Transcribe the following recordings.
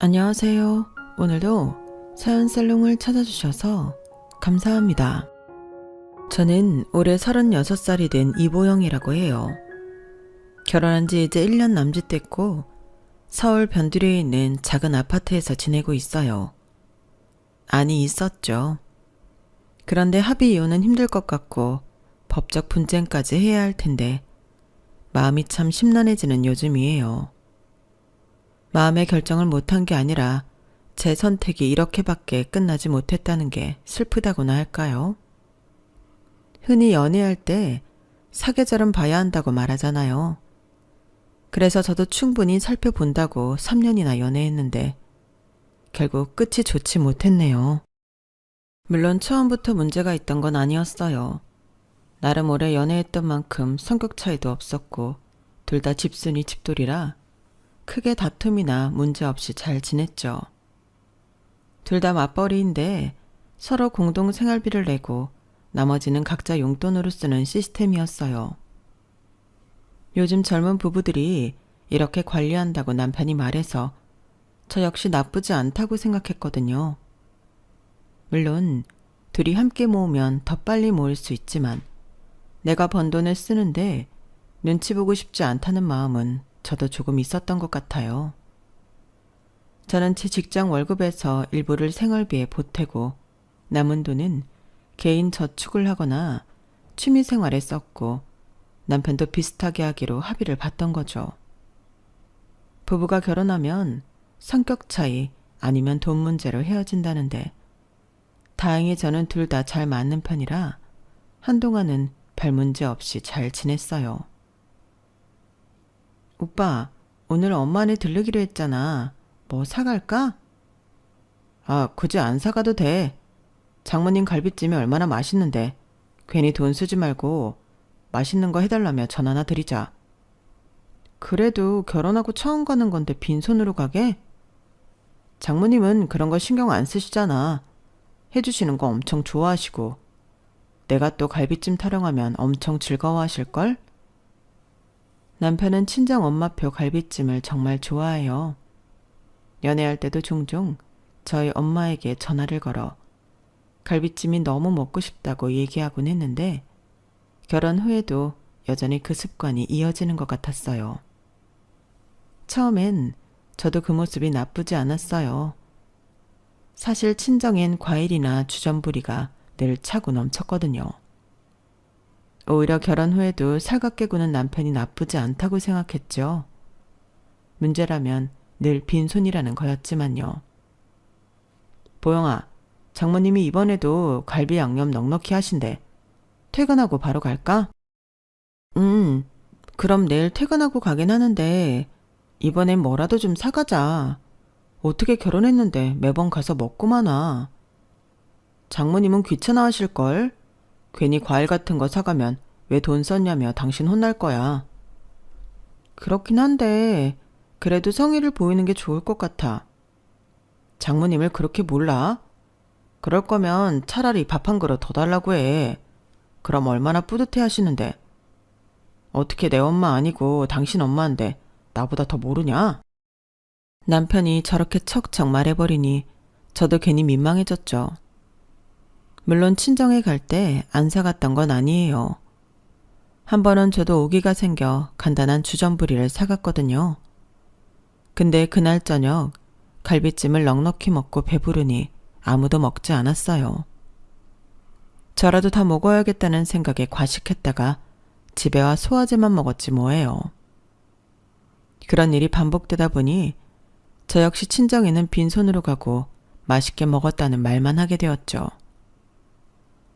안녕하세요. 오늘도 사연살롱을 찾아주셔서 감사합니다. 저는 올해 36살이 된 이보영이라고 해요. 결혼한 지 이제 1년 남짓 됐고 서울 변두리에 있는 작은 아파트에서 지내고 있어요. 아니 있었죠. 그런데 합의 이혼은 힘들 것 같고 법적 분쟁까지 해야 할 텐데 마음이 참 심란해지는 요즘이에요. 마음의 결정을 못한 게 아니라 제 선택이 이렇게밖에 끝나지 못했다는 게 슬프다고나 할까요? 흔히 연애할 때 사계절은 봐야 한다고 말하잖아요. 그래서 저도 충분히 살펴본다고 3년이나 연애했는데 결국 끝이 좋지 못했네요. 물론 처음부터 문제가 있던 건 아니었어요. 나름 오래 연애했던 만큼 성격 차이도 없었고 둘 다 집순이 집돌이라 크게 다툼이나 문제 없이 잘 지냈죠. 둘 다 맞벌이인데 서로 공동 생활비를 내고 나머지는 각자 용돈으로 쓰는 시스템이었어요. 요즘 젊은 부부들이 이렇게 관리한다고 남편이 말해서 저 역시 나쁘지 않다고 생각했거든요. 물론 둘이 함께 모으면 더 빨리 모을 수 있지만 내가 번 돈을 쓰는데 눈치 보고 싶지 않다는 마음은 저도 조금 있었던 것 같아요. 저는 제 직장 월급에서 일부를 생활비에 보태고 남은 돈은 개인 저축을 하거나 취미생활에 썼고 남편도 비슷하게 하기로 합의를 봤던 거죠. 부부가 결혼하면 성격 차이 아니면 돈 문제로 헤어진다는데 다행히 저는 둘 다 잘 맞는 편이라 한동안은 별 문제 없이 잘 지냈어요. 오빠, 오늘 엄마네 들르기로 했잖아. 뭐 사갈까? 아, 굳이 안 사가도 돼. 장모님 갈비찜이 얼마나 맛있는데. 괜히 돈 쓰지 말고 맛있는 거 해달라며 전화나 드리자. 그래도 결혼하고 처음 가는 건데 빈손으로 가게? 장모님은 그런 거 신경 안 쓰시잖아. 해주시는 거 엄청 좋아하시고. 내가 또 갈비찜 타령하면 엄청 즐거워하실걸? 남편은 친정 엄마표 갈비찜을 정말 좋아해요. 연애할 때도 종종 저희 엄마에게 전화를 걸어 갈비찜이 너무 먹고 싶다고 얘기하곤 했는데 결혼 후에도 여전히 그 습관이 이어지는 것 같았어요. 처음엔 저도 그 모습이 나쁘지 않았어요. 사실 친정엔 과일이나 주전부리가 늘 차고 넘쳤거든요. 오히려 결혼 후에도 살갑게 구는 남편이 나쁘지 않다고 생각했죠. 문제라면 늘 빈손이라는 거였지만요. 보영아, 장모님이 이번에도 갈비 양념 넉넉히 하신대. 퇴근하고 바로 갈까? 그럼 내일 퇴근하고 가긴 하는데 이번엔 뭐라도 좀 사가자. 어떻게 결혼했는데 매번 가서 먹고만 와. 장모님은 귀찮아 하실걸? 괜히 과일 같은 거 사가면 왜 돈 썼냐며 당신 혼날 거야. 그렇긴 한데 그래도 성의를 보이는 게 좋을 것 같아. 장모님을 그렇게 몰라? 그럴 거면 차라리 밥 한 그릇 더 달라고 해. 그럼 얼마나 뿌듯해 하시는데. 어떻게 내 엄마 아니고 당신 엄마인데 나보다 더 모르냐? 남편이 저렇게 척척 말해버리니 저도 괜히 민망해졌죠. 물론 친정에 갈 때 안 사갔던 건 아니에요. 한 번은 저도 오기가 생겨 간단한 주전부리를 사갔거든요. 근데 그날 저녁 갈비찜을 넉넉히 먹고 배부르니 아무도 먹지 않았어요. 저라도 다 먹어야겠다는 생각에 과식했다가 집에 와 소화제만 먹었지 뭐예요. 그런 일이 반복되다 보니 저 역시 친정에는 빈손으로 가고 맛있게 먹었다는 말만 하게 되었죠.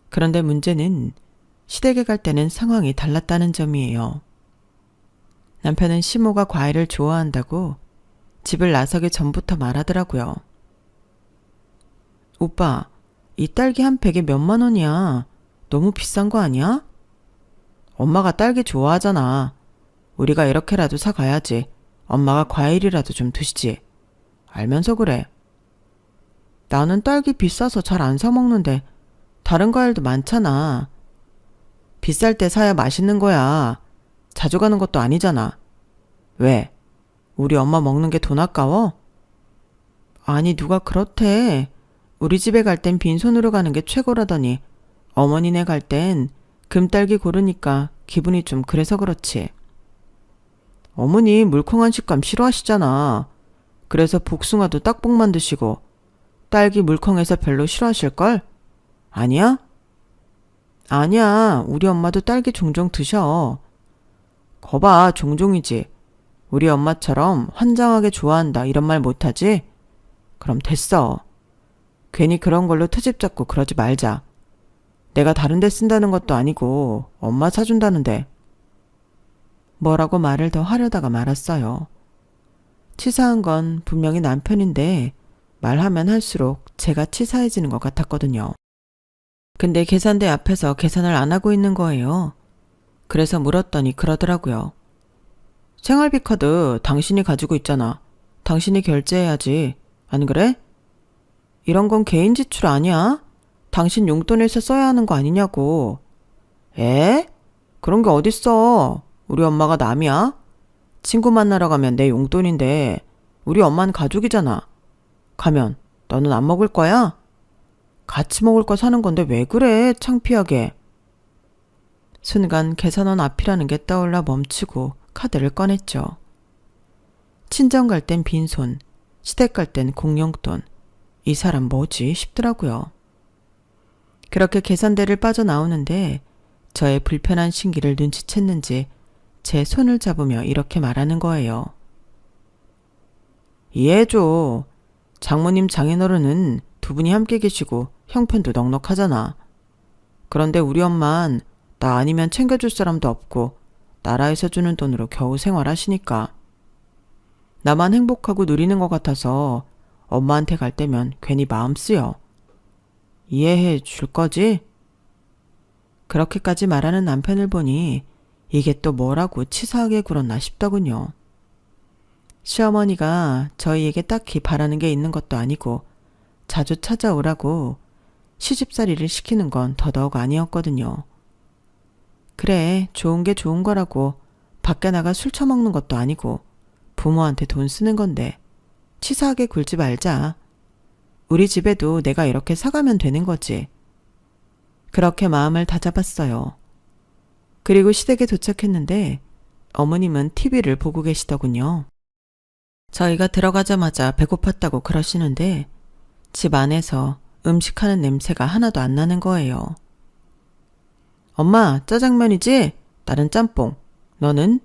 그런데 문제는 시댁에 갈 때는 상황이 달랐다는 점이에요. 남편은 시모가 과일을 좋아한다고 집을 나서기 전부터 말하더라고요. 오빠, 이 딸기 한 팩에 몇만 원이야. 너무 비싼 거 아니야? 엄마가 딸기 좋아하잖아. 우리가 이렇게라도 사가야지. 엄마가 과일이라도 좀 드시지. 알면서 그래. 나는 딸기 비싸서 잘 안 사 먹는데 다른 과일도 많잖아. 비쌀 때 사야 맛있는 거야. 자주 가는 것도 아니잖아. 왜? 우리 엄마 먹는 게 돈 아까워? 아니, 누가 그렇대. 우리 집에 갈 땐 빈손으로 가는 게 최고라더니 어머니네 갈 땐 금딸기 고르니까 기분이 좀 그래서 그렇지. 어머니 물컹한 식감 싫어하시잖아. 그래서 복숭아도 딱복 만드시고 딸기 물컹해서 별로 싫어하실걸? 아니야? 아니야. 우리 엄마도 딸기 종종 드셔. 거봐, 종종이지. 우리 엄마처럼 환장하게 좋아한다 이런 말 못하지? 그럼 됐어. 괜히 그런 걸로 트집 잡고 그러지 말자. 내가 다른 데 쓴다는 것도 아니고 엄마 사준다는데. 뭐라고 말을 더 하려다가 말았어요. 치사한 건 분명히 남편인데 말하면 할수록 제가 치사해지는 것 같았거든요. 근데 계산대 앞에서 계산을 안 하고 있는 거예요. 그래서 물었더니 그러더라고요. 생활비 카드 당신이 가지고 있잖아. 당신이 결제해야지. 안 그래? 이런 건 개인 지출 아니야? 당신 용돈에서 써야 하는 거 아니냐고. 에? 그런 게 어딨어. 우리 엄마가 남이야? 친구 만나러 가면 내 용돈인데 우리 엄마는 가족이잖아. 가면 너는 안 먹을 거야? 같이 먹을 거 사는 건데 왜 그래, 창피하게. 순간 계산원 앞이라는 게 떠올라 멈추고 카드를 꺼냈죠. 친정 갈 땐 빈손, 시댁 갈 땐 공용돈. 이 사람 뭐지 싶더라고요. 그렇게 계산대를 빠져나오는데 저의 불편한 신기를 눈치챘는지 제 손을 잡으며 이렇게 말하는 거예요. 이해해줘. 장모님 장인어른은 두 분이 함께 계시고 형편도 넉넉하잖아. 그런데 우리 엄만 나 아니면 챙겨줄 사람도 없고 나라에서 주는 돈으로 겨우 생활하시니까. 나만 행복하고 누리는 것 같아서 엄마한테 갈 때면 괜히 마음 쓰여. 이해해 줄 거지? 그렇게까지 말하는 남편을 보니 이게 또 뭐라고 치사하게 굴었나 싶더군요. 시어머니가 저희에게 딱히 바라는 게 있는 것도 아니고 자주 찾아오라고 시집살이를 시키는 건 더더욱 아니었거든요. 그래, 좋은 게 좋은 거라고 밖에 나가 술 처먹는 것도 아니고 부모한테 돈 쓰는 건데 치사하게 굴지 말자. 우리 집에도 내가 이렇게 사가면 되는 거지. 그렇게 마음을 다잡았어요. 그리고 시댁에 도착했는데 어머님은 TV를 보고 계시더군요. 저희가 들어가자마자 배고팠다고 그러시는데 집 안에서 음식하는 냄새가 하나도 안 나는 거예요. 엄마, 짜장면이지? 나는 짬뽕. 너는?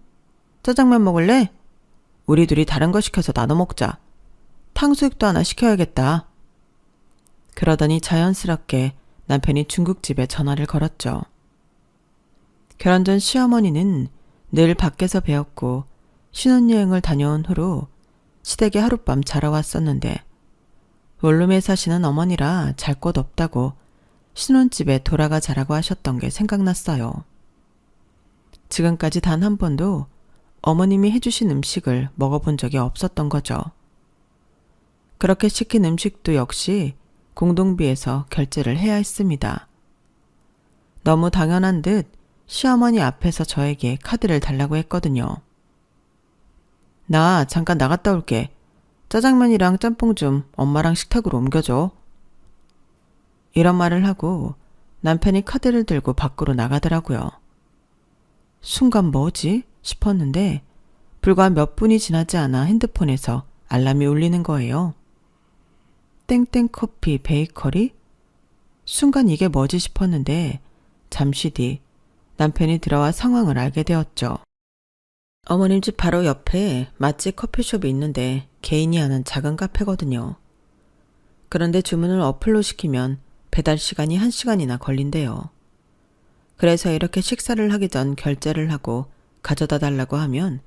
짜장면 먹을래? 우리 둘이 다른 거 시켜서 나눠 먹자. 탕수육도 하나 시켜야겠다. 그러더니 자연스럽게 남편이 중국집에 전화를 걸었죠. 결혼 전 시어머니는 늘 밖에서 배웠고 신혼여행을 다녀온 후로 시댁에 하룻밤 자러 왔었는데 원룸에 사시는 어머니라 잘 곳 없다고 신혼집에 돌아가 자라고 하셨던 게 생각났어요. 지금까지 단 한 번도 어머님이 해주신 음식을 먹어본 적이 없었던 거죠. 그렇게 시킨 음식도 역시 공동비에서 결제를 해야 했습니다. 너무 당연한 듯 시어머니 앞에서 저에게 카드를 달라고 했거든요. 나 잠깐 나갔다 올게. 짜장면이랑 짬뽕 좀 엄마랑 식탁으로 옮겨줘. 이런 말을 하고 남편이 카드를 들고 밖으로 나가더라고요. 순간 뭐지? 싶었는데 불과 몇 분이 지나지 않아 핸드폰에서 알람이 울리는 거예요. 땡땡커피 베이커리? 순간 이게 뭐지 싶었는데 잠시 뒤 남편이 들어와 상황을 알게 되었죠. 어머님 집 바로 옆에 맛집 커피숍이 있는데 개인이 하는 작은 카페거든요. 그런데 주문을 어플로 시키면 배달 시간이 1시간이나 걸린대요. 그래서 이렇게 식사를 하기 전 결제를 하고 가져다 달라고 하면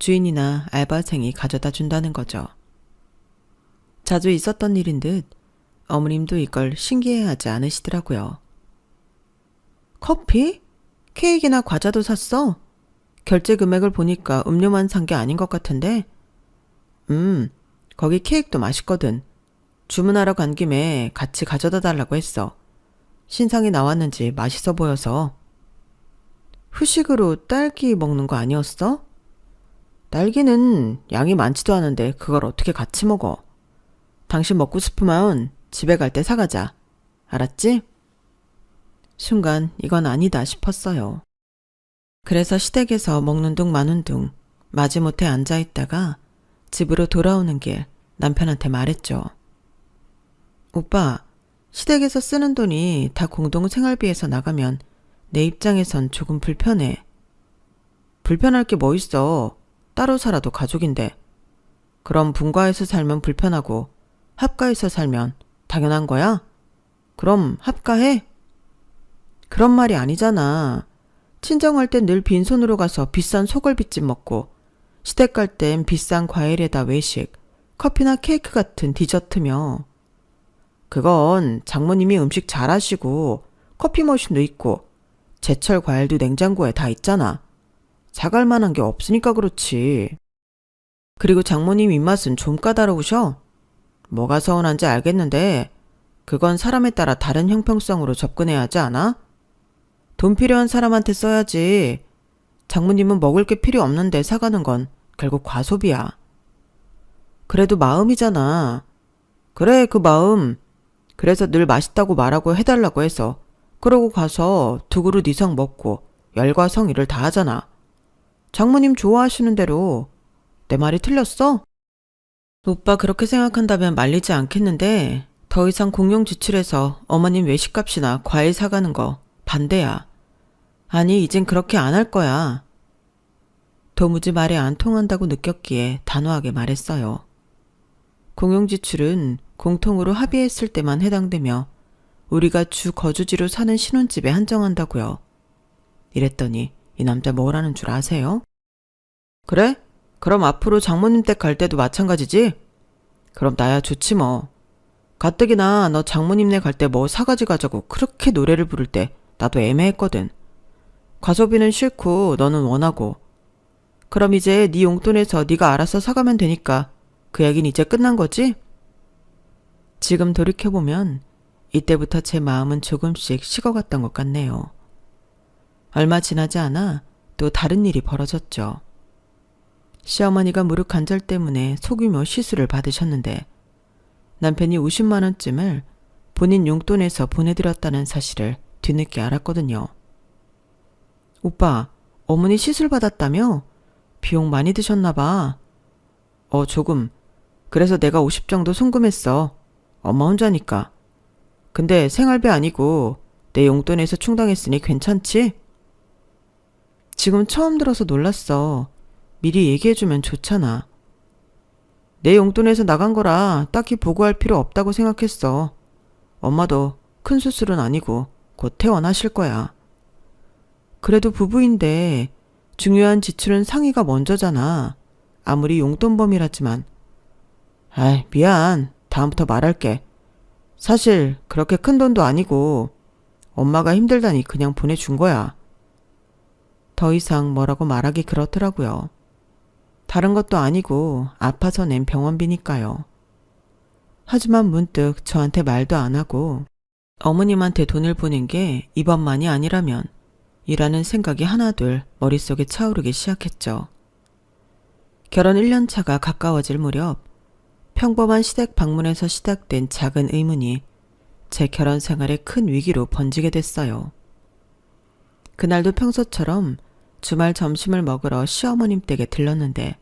주인이나 알바생이 가져다 준다는 거죠. 자주 있었던 일인 듯 어머님도 이걸 신기해하지 않으시더라고요. 커피? 케이크나 과자도 샀어? 결제 금액을 보니까 음료만 산 게 아닌 것 같은데? 거기 케이크도 맛있거든. 주문하러 간 김에 같이 가져다 달라고 했어. 신상이 나왔는지 맛있어 보여서. 후식으로 딸기 먹는 거 아니었어? 딸기는 양이 많지도 않은데 그걸 어떻게 같이 먹어? 당신 먹고 싶으면 집에 갈 때 사가자. 알았지? 순간 이건 아니다 싶었어요. 그래서 시댁에서 먹는 둥 마는 둥 마지못해 앉아있다가 집으로 돌아오는 길 남편한테 말했죠. 오빠, 시댁에서 쓰는 돈이 다 공동생활비에서 나가면 내 입장에선 조금 불편해. 불편할 게 뭐 있어. 따로 살아도 가족인데. 그럼 분가해서 살면 불편하고 합가해서 살면 당연한 거야? 그럼 합가해? 그런 말이 아니잖아. 친정할 땐 늘 빈손으로 가서 비싼 소갈비찜 먹고 시댁 갈 땐 비싼 과일에다 외식, 커피나 케이크 같은 디저트며. 그건 장모님이 음식 잘하시고 커피 머신도 있고 제철 과일도 냉장고에 다 있잖아. 사갈 만한 게 없으니까 그렇지. 그리고 장모님 입맛은 좀 까다로우셔. 뭐가 서운한지 알겠는데 그건 사람에 따라 다른 형평성으로 접근해야 하지 않아? 돈 필요한 사람한테 써야지. 장모님은 먹을 게 필요 없는데 사가는 건 결국 과소비야. 그래도 마음이잖아. 그래, 그 마음. 그래서 늘 맛있다고 말하고 해달라고 해서 그러고 가서 2그릇 이상 먹고 열과 성의를 다하잖아. 장모님 좋아하시는 대로. 내 말이 틀렸어? 오빠 그렇게 생각한다면 말리지 않겠는데 더 이상 공용 지출해서 어머님 외식값이나 과일 사가는 거 반대야. 아니, 이젠 그렇게 안 할 거야. 도무지 말이 안 통한다고 느꼈기에 단호하게 말했어요. 공용지출은 공통으로 합의했을 때만 해당되며 우리가 주 거주지로 사는 신혼집에 한정한다고요. 이랬더니 이 남자 뭐라는 줄 아세요? 그래? 그럼 앞으로 장모님 댁 갈 때도 마찬가지지? 그럼 나야 좋지 뭐. 가뜩이나 너 장모님네 갈 때 뭐 사가지 가자고 그렇게 노래를 부를 때 나도 애매했거든. 과소비는 싫고 너는 원하고. 그럼 이제 네 용돈에서 네가 알아서 사가면 되니까 그 얘기는 이제 끝난 거지? 지금 돌이켜보면 이때부터 제 마음은 조금씩 식어갔던 것 같네요. 얼마 지나지 않아 또 다른 일이 벌어졌죠. 시어머니가 무릎 관절 때문에 소규모 시술을 받으셨는데 남편이 50만 원쯤을 본인 용돈에서 보내드렸다는 사실을 뒤늦게 알았거든요. 오빠, 어머니 시술 받았다며? 비용 많이 드셨나 봐. 조금. 그래서 내가 50 정도 송금했어. 엄마 혼자니까. 근데 생활비 아니고 내 용돈에서 충당했으니 괜찮지? 지금 처음 들어서 놀랐어. 미리 얘기해주면 좋잖아. 내 용돈에서 나간 거라 딱히 보고할 필요 없다고 생각했어. 엄마도 큰 수술은 아니고 곧 퇴원하실 거야. 그래도 부부인데 중요한 지출은 상의가 먼저잖아. 아무리 용돈범이라지만. 아이, 미안. 다음부터 말할게. 사실 그렇게 큰 돈도 아니고 엄마가 힘들다니 그냥 보내준 거야. 더 이상 뭐라고 말하기 그렇더라고요. 다른 것도 아니고 아파서 낸 병원비니까요. 하지만 문득 저한테 말도 안 하고 어머님한테 돈을 보낸 게 이번만이 아니라면 이라는 생각이 하나둘 머릿속에 차오르기 시작했죠. 결혼 1년 차가 가까워질 무렵 평범한 시댁 방문에서 시작된 작은 의문이 제 결혼 생활에 큰 위기로 번지게 됐어요. 그날도 평소처럼 주말 점심을 먹으러 시어머님 댁에 들렀는데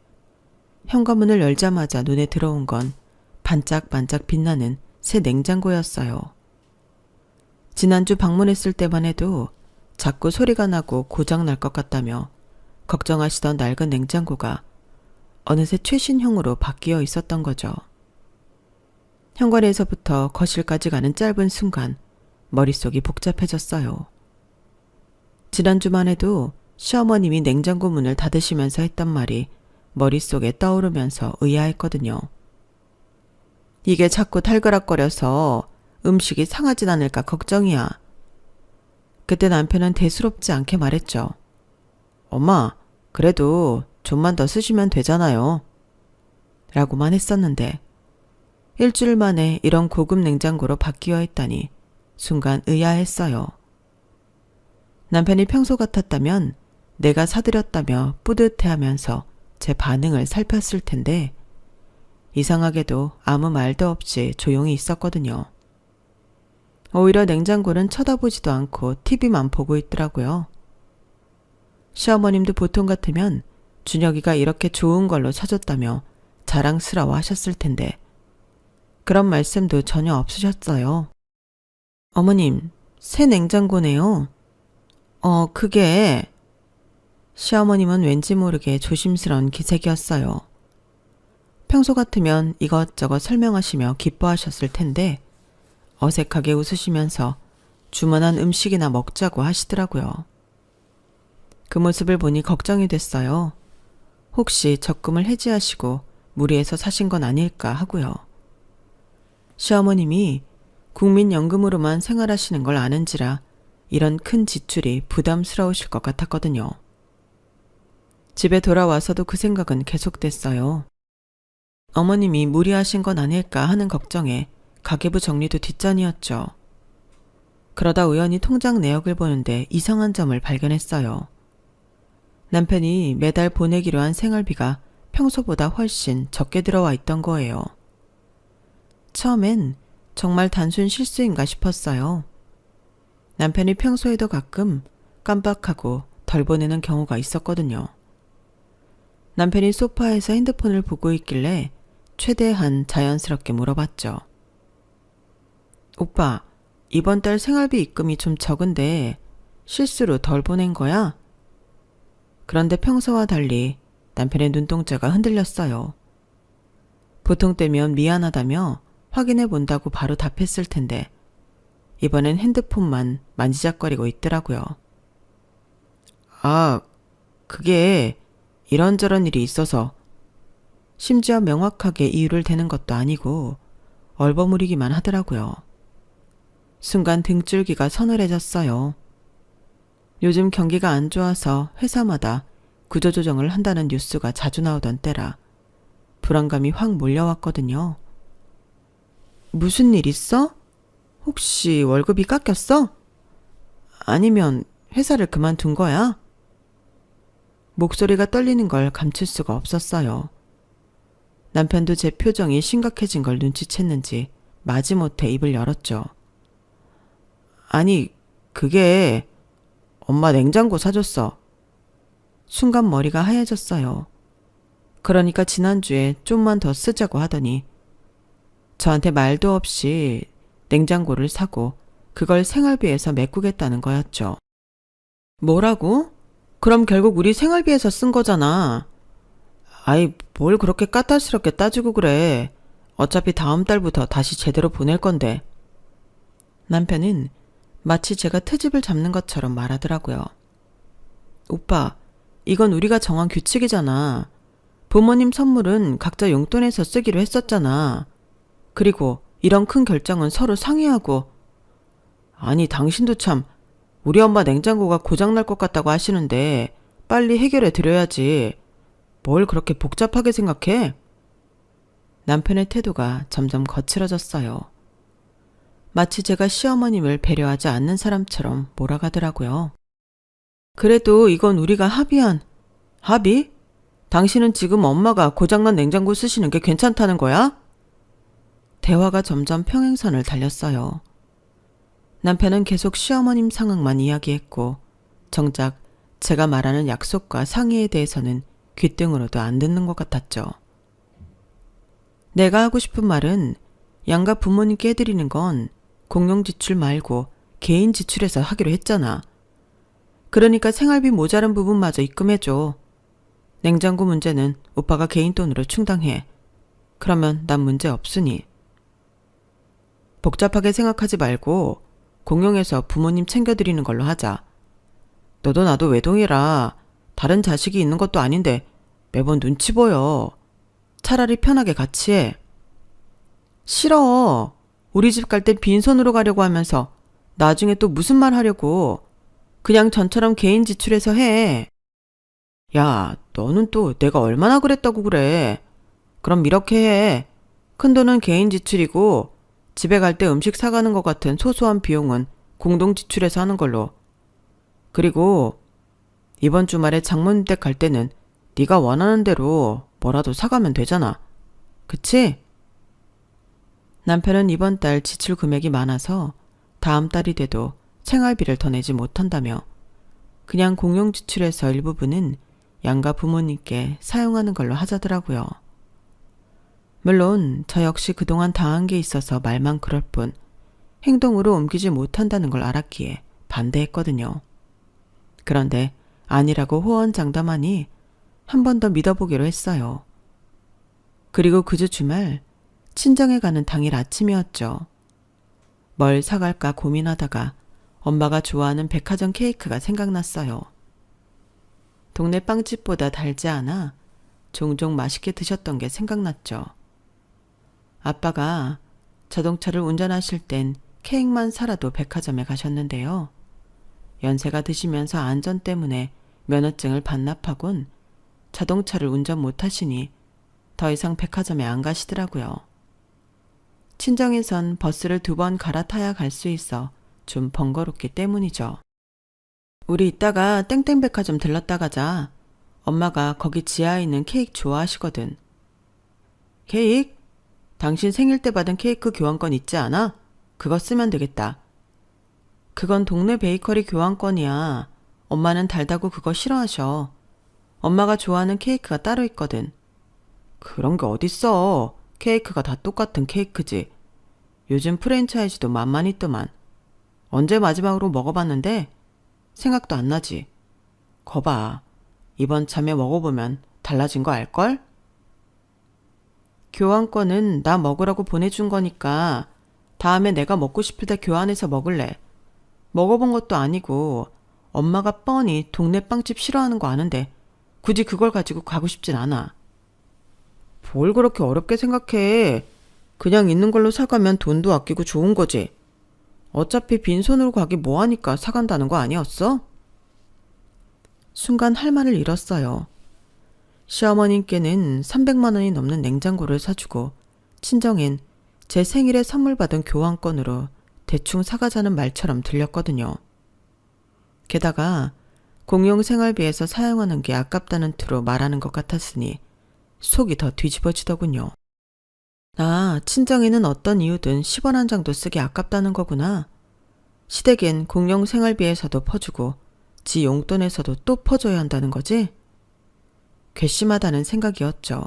현관문을 열자마자 눈에 들어온 건 반짝반짝 빛나는 새 냉장고였어요. 지난주 방문했을 때만 해도 자꾸 소리가 나고 고장날 것 같다며 걱정하시던 낡은 냉장고가 어느새 최신형으로 바뀌어 있었던 거죠. 현관에서부터 거실까지 가는 짧은 순간 머릿속이 복잡해졌어요. 지난주만 해도 시어머님이 냉장고 문을 닫으시면서 했던 말이 머릿속에 떠오르면서 의아했거든요. 이게 자꾸 탈그락거려서 음식이 상하진 않을까 걱정이야. 그때 남편은 대수롭지 않게 말했죠. 엄마, 그래도 좀만 더 쓰시면 되잖아요. 라고만 했었는데 일주일 만에 이런 고급 냉장고로 바뀌어 있다니 순간 의아했어요. 남편이 평소 같았다면 내가 사드렸다며 뿌듯해하면서 제 반응을 살폈을 텐데 이상하게도 아무 말도 없이 조용히 있었거든요. 오히려 냉장고는 쳐다보지도 않고 TV만 보고 있더라고요. 시어머님도 보통 같으면 준혁이가 이렇게 좋은 걸로 사줬다며 자랑스러워 하셨을 텐데 그런 말씀도 전혀 없으셨어요. 어머님, 새 냉장고네요. 그게... 시어머님은 왠지 모르게 조심스러운 기색이었어요. 평소 같으면 이것저것 설명하시며 기뻐하셨을 텐데 어색하게 웃으시면서 주문한 음식이나 먹자고 하시더라고요. 그 모습을 보니 걱정이 됐어요. 혹시 적금을 해지하시고 무리해서 사신 건 아닐까 하고요. 시어머님이 국민연금으로만 생활하시는 걸 아는지라 이런 큰 지출이 부담스러우실 것 같았거든요. 집에 돌아와서도 그 생각은 계속됐어요. 어머님이 무리하신 건 아닐까 하는 걱정에 가계부 정리도 뒷전이었죠. 그러다 우연히 통장 내역을 보는데 이상한 점을 발견했어요. 남편이 매달 보내기로 한 생활비가 평소보다 훨씬 적게 들어와 있던 거예요. 처음엔 정말 단순 실수인가 싶었어요. 남편이 평소에도 가끔 깜빡하고 덜 보내는 경우가 있었거든요. 남편이 소파에서 핸드폰을 보고 있길래 최대한 자연스럽게 물어봤죠. 오빠, 이번 달 생활비 입금이 좀 적은데 실수로 덜 보낸 거야? 그런데 평소와 달리 남편의 눈동자가 흔들렸어요. 보통 때면 미안하다며 확인해 본다고 바로 답했을 텐데 이번엔 핸드폰만 만지작거리고 있더라고요. 그게 이런저런 일이 있어서 심지어 명확하게 이유를 대는 것도 아니고 얼버무리기만 하더라고요. 순간 등줄기가 서늘해졌어요. 요즘 경기가 안 좋아서 회사마다 구조조정을 한다는 뉴스가 자주 나오던 때라 불안감이 확 몰려왔거든요. 무슨 일 있어? 혹시 월급이 깎였어? 아니면 회사를 그만둔 거야? 목소리가 떨리는 걸 감출 수가 없었어요. 남편도 제 표정이 심각해진 걸 눈치챘는지 마지못해 입을 열었죠. 아니, 그게 엄마 냉장고 사줬어. 순간 머리가 하얘졌어요. 그러니까 지난주에 좀만 더 쓰자고 하더니 저한테 말도 없이 냉장고를 사고 그걸 생활비에서 메꾸겠다는 거였죠. 뭐라고? 그럼 결국 우리 생활비에서 쓴 거잖아. 아이, 뭘 그렇게 까탈스럽게 따지고 그래. 어차피 다음 달부터 다시 제대로 보낼 건데. 남편은 마치 제가 트집을 잡는 것처럼 말하더라고요. 오빠, 이건 우리가 정한 규칙이잖아. 부모님 선물은 각자 용돈에서 쓰기로 했었잖아. 그리고 이런 큰 결정은 서로 상의하고. 아니, 당신도 참 우리 엄마 냉장고가 고장날 것 같다고 하시는데 빨리 해결해 드려야지. 뭘 그렇게 복잡하게 생각해? 남편의 태도가 점점 거칠어졌어요. 마치 제가 시어머님을 배려하지 않는 사람처럼 몰아가더라고요. 그래도 이건 우리가 합의한... 합의? 당신은 지금 엄마가 고장난 냉장고 쓰시는 게 괜찮다는 거야? 대화가 점점 평행선을 달렸어요. 남편은 계속 시어머님 상황만 이야기했고 정작 제가 말하는 약속과 상의에 대해서는 귓등으로도 안 듣는 것 같았죠. 내가 하고 싶은 말은 양가 부모님께 해드리는 건 공용 지출 말고 개인 지출에서 하기로 했잖아. 그러니까 생활비 모자란 부분마저 입금해줘. 냉장고 문제는 오빠가 개인 돈으로 충당해. 그러면 난 문제 없으니. 복잡하게 생각하지 말고 공용해서 부모님 챙겨드리는 걸로 하자. 너도 나도 외동이라 다른 자식이 있는 것도 아닌데 매번 눈치 보여. 차라리 편하게 같이 해. 싫어. 우리 집 갈 땐 빈손으로 가려고 하면서 나중에 또 무슨 말 하려고. 그냥 전처럼 개인 지출해서 해. 야, 너는 또 내가 얼마나 그랬다고 그래. 그럼 이렇게 해. 큰돈은 개인 지출이고 집에 갈 때 음식 사가는 것 같은 소소한 비용은 공동 지출해서 하는 걸로. 그리고 이번 주말에 장모님 댁 갈 때는 네가 원하는 대로 뭐라도 사가면 되잖아. 그치? 남편은 이번 달 지출 금액이 많아서 다음 달이 돼도 생활비를 더 내지 못한다며 그냥 공용 지출에서 일부분은 양가 부모님께 사용하는 걸로 하자더라고요. 물론 저 역시 그동안 당한 게 있어서 말만 그럴 뿐 행동으로 옮기지 못한다는 걸 알았기에 반대했거든요. 그런데 아니라고 호언장담하니 한 번 더 믿어보기로 했어요. 그리고 그 주 주말 친정에 가는 당일 아침이었죠. 뭘 사갈까 고민하다가 엄마가 좋아하는 백화점 케이크가 생각났어요. 동네 빵집보다 달지 않아 종종 맛있게 드셨던 게 생각났죠. 아빠가 자동차를 운전하실 땐 케이크만 사라도 백화점에 가셨는데요. 연세가 드시면서 안전 때문에 면허증을 반납하곤 자동차를 운전 못하시니 더 이상 백화점에 안 가시더라고요. 친정에선 버스를 2번 갈아타야 갈 수 있어 좀 번거롭기 때문이죠. 우리 이따가 땡땡 백화점 들렀다 가자. 엄마가 거기 지하에 있는 케이크 좋아하시거든. 케이크? 당신 생일 때 받은 케이크 교환권 있지 않아? 그거 쓰면 되겠다. 그건 동네 베이커리 교환권이야. 엄마는 달다고 그거 싫어하셔. 엄마가 좋아하는 케이크가 따로 있거든. 그런 게 어딨어. 케이크가 다 똑같은 케이크지. 요즘 프랜차이즈도 만만 있더만. 언제 마지막으로 먹어봤는데 생각도 안 나지. 거봐. 이번 참에 먹어보면 달라진 거 알걸? 교환권은 나 먹으라고 보내준 거니까 다음에 내가 먹고 싶을 때 교환해서 먹을래. 먹어본 것도 아니고 엄마가 뻔히 동네 빵집 싫어하는 거 아는데 굳이 그걸 가지고 가고 싶진 않아. 뭘 그렇게 어렵게 생각해. 그냥 있는 걸로 사가면 돈도 아끼고 좋은 거지. 어차피 빈손으로 가기 뭐하니까 사간다는 거 아니었어? 순간 할 말을 잃었어요. 시어머님께는 300만 원이 넘는 냉장고를 사주고 친정엔 제 생일에 선물 받은 교환권으로 대충 사가자는 말처럼 들렸거든요. 게다가 공용 생활비에서 사용하는 게 아깝다는 투로 말하는 것 같았으니 속이 더 뒤집어지더군요. 아, 친정에는 어떤 이유든 10원 한 장도 쓰기 아깝다는 거구나. 시댁엔 공용 생활비에서도 퍼주고 지 용돈에서도 또 퍼줘야 한다는 거지? 괘씸하다는 생각이었죠.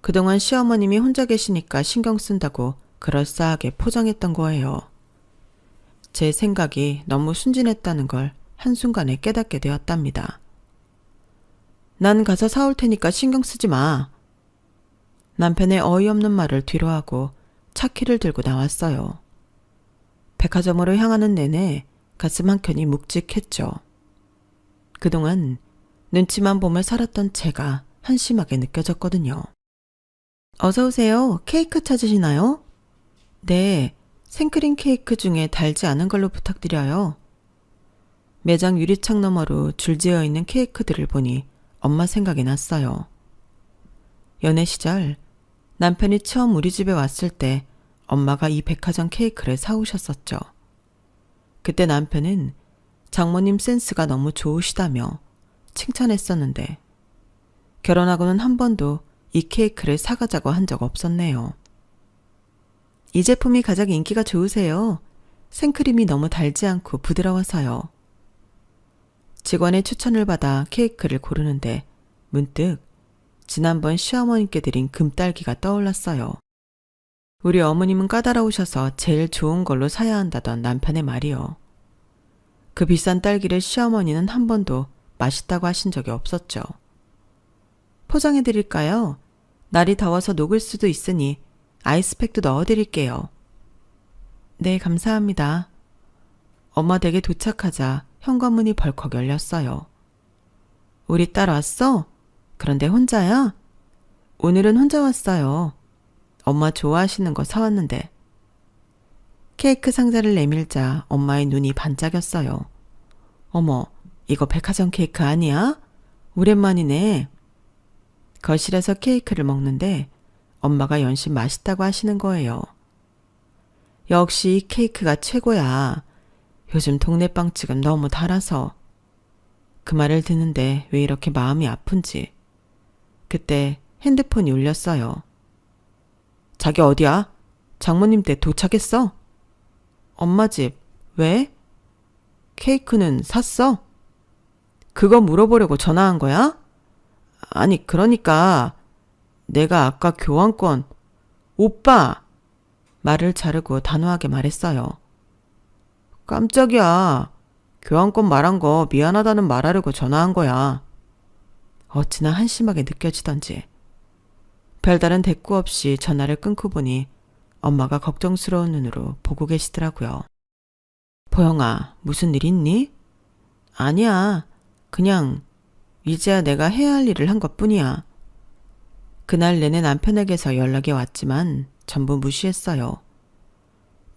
그동안 시어머님이 혼자 계시니까 신경 쓴다고 그럴싸하게 포장했던 거예요. 제 생각이 너무 순진했다는 걸 한순간에 깨닫게 되었답니다. 난 가서 사올 테니까 신경 쓰지 마. 남편의 어이없는 말을 뒤로하고 차키를 들고 나왔어요. 백화점으로 향하는 내내 가슴 한켠이 묵직했죠. 그동안 눈치만 보며 살았던 제가 한심하게 느껴졌거든요. 어서 오세요. 케이크 찾으시나요? 네, 생크림 케이크 중에 달지 않은 걸로 부탁드려요. 매장 유리창 너머로 줄지어 있는 케이크들을 보니 엄마 생각이 났어요. 연애 시절 남편이 처음 우리 집에 왔을 때 엄마가 이 백화점 케이크를 사오셨었죠. 그때 남편은 장모님 센스가 너무 좋으시다며 칭찬했었는데 결혼하고는 한 번도 이 케이크를 사가자고 한 적 없었네요. 이 제품이 가장 인기가 좋으세요. 생크림이 너무 달지 않고 부드러워서요. 직원의 추천을 받아 케이크를 고르는데 문득 지난번 시어머님께 드린 금딸기가 떠올랐어요. 우리 어머님은 까다로우셔서 제일 좋은 걸로 사야 한다던 남편의 말이요. 그 비싼 딸기를 시어머니는 한 번도 맛있다고 하신 적이 없었죠. 포장해드릴까요? 날이 더워서 녹을 수도 있으니 아이스팩도 넣어드릴게요. 네, 감사합니다. 엄마 댁에 도착하자 현관문이 벌컥 열렸어요. 우리 딸 왔어? 그런데 혼자야? 오늘은 혼자 왔어요. 엄마 좋아하시는 거 사왔는데. 케이크 상자를 내밀자 엄마의 눈이 반짝였어요. 어머, 이거 백화점 케이크 아니야? 오랜만이네. 거실에서 케이크를 먹는데 엄마가 연신 맛있다고 하시는 거예요. 역시 이 케이크가 최고야. 요즘 동네 빵집은 너무 달아서. 그 말을 듣는데 왜 이렇게 마음이 아픈지. 그때 핸드폰이 울렸어요. 자기 어디야? 장모님 댁 도착했어? 엄마 집. 왜? 케이크는 샀어? 그거 물어보려고 전화한 거야? 아니, 그러니까 내가 아까 교환권. 오빠! 말을 자르고 단호하게 말했어요. 깜짝이야. 교환권 말한 거 미안하다는 말하려고 전화한 거야. 어찌나 한심하게 느껴지던지. 별다른 대꾸 없이 전화를 끊고 보니 엄마가 걱정스러운 눈으로 보고 계시더라고요. 보영아, 무슨 일 있니? 아니야. 그냥 이제야 내가 해야 할 일을 한 것뿐이야. 그날 내내 남편에게서 연락이 왔지만 전부 무시했어요.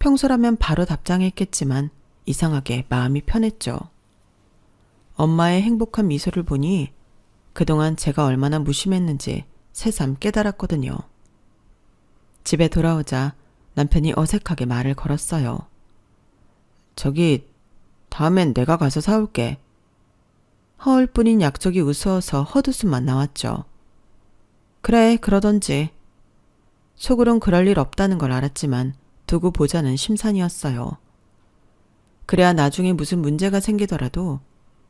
평소라면 바로 답장했겠지만 이상하게 마음이 편했죠. 엄마의 행복한 미소를 보니 그동안 제가 얼마나 무심했는지 새삼 깨달았거든요. 집에 돌아오자 남편이 어색하게 말을 걸었어요. 저기, 다음엔 내가 가서 사올게. 허울뿐인 약속이 우스워서 헛웃음만 나왔죠. 그래, 그러던지. 속으론 그럴 일 없다는 걸 알았지만 두고 보자는 심산이었어요. 그래야 나중에 무슨 문제가 생기더라도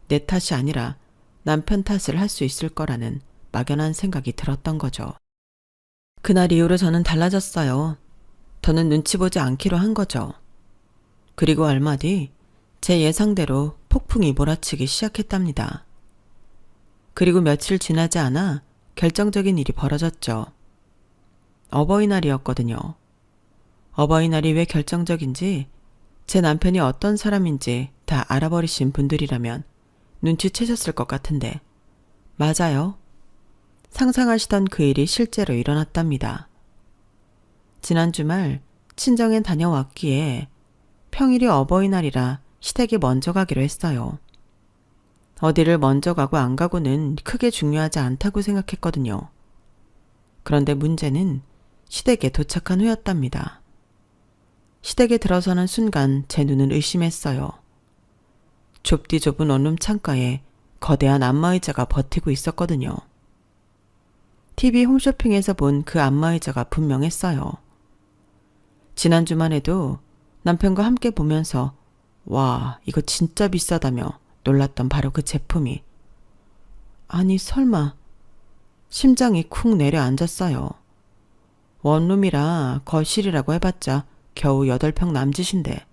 내 탓이 아니라 남편 탓을 할 수 있을 거라는 막연한 생각이 들었던 거죠. 그날 이후로 저는 달라졌어요. 더는 눈치 보지 않기로 한 거죠. 그리고 얼마 뒤 제 예상대로 폭풍이 몰아치기 시작했답니다. 그리고 며칠 지나지 않아 결정적인 일이 벌어졌죠. 어버이날이었거든요. 어버이날이 왜 결정적인지 제 남편이 어떤 사람인지 다 알아버리신 분들이라면 눈치채셨을 것 같은데 맞아요. 상상하시던 그 일이 실제로 일어났답니다. 지난 주말 친정에 다녀왔기에 평일이 어버이날이라 시댁에 먼저 가기로 했어요. 어디를 먼저 가고 안 가고는 크게 중요하지 않다고 생각했거든요. 그런데 문제는 시댁에 도착한 후였답니다. 시댁에 들어서는 순간 제 눈은 의심했어요. 좁디 좁은 원룸 창가에 거대한 안마의자가 버티고 있었거든요. TV 홈쇼핑에서 본 그 안마의자가 분명했어요. 지난주만 해도 남편과 함께 보면서 와, 이거 진짜 비싸다며 놀랐던 바로 그 제품이. 아니 설마. 심장이 쿵 내려앉았어요. 원룸이라 거실이라고 해봤자 겨우 8평 남짓인데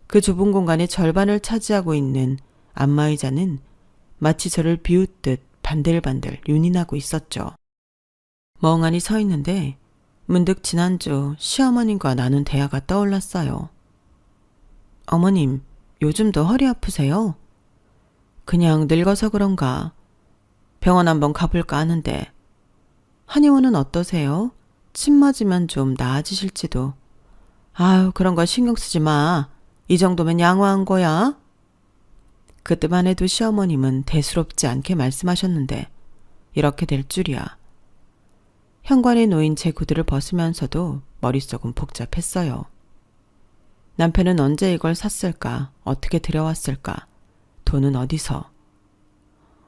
그 좁은 공간의 절반을 차지하고 있는 안마의자는 마치 저를 비웃듯 반들반들 윤이 나고 있었죠. 멍하니 서 있는데 문득 지난주 시어머님과 나눈 대화가 떠올랐어요. 어머님, 요즘도 허리 아프세요? 그냥 늙어서 그런가. 병원 한번 가볼까 하는데. 한의원은 어떠세요? 침 맞으면 좀 나아지실지도. 아유, 그런 거 신경 쓰지 마. 이 정도면 양호한 거야. 그때만 해도 시어머님은 대수롭지 않게 말씀하셨는데 이렇게 될 줄이야. 현관에 놓인 제 구두를 벗으면서도 머릿속은 복잡했어요. 남편은 언제 이걸 샀을까? 어떻게 들여왔을까? 돈은 어디서?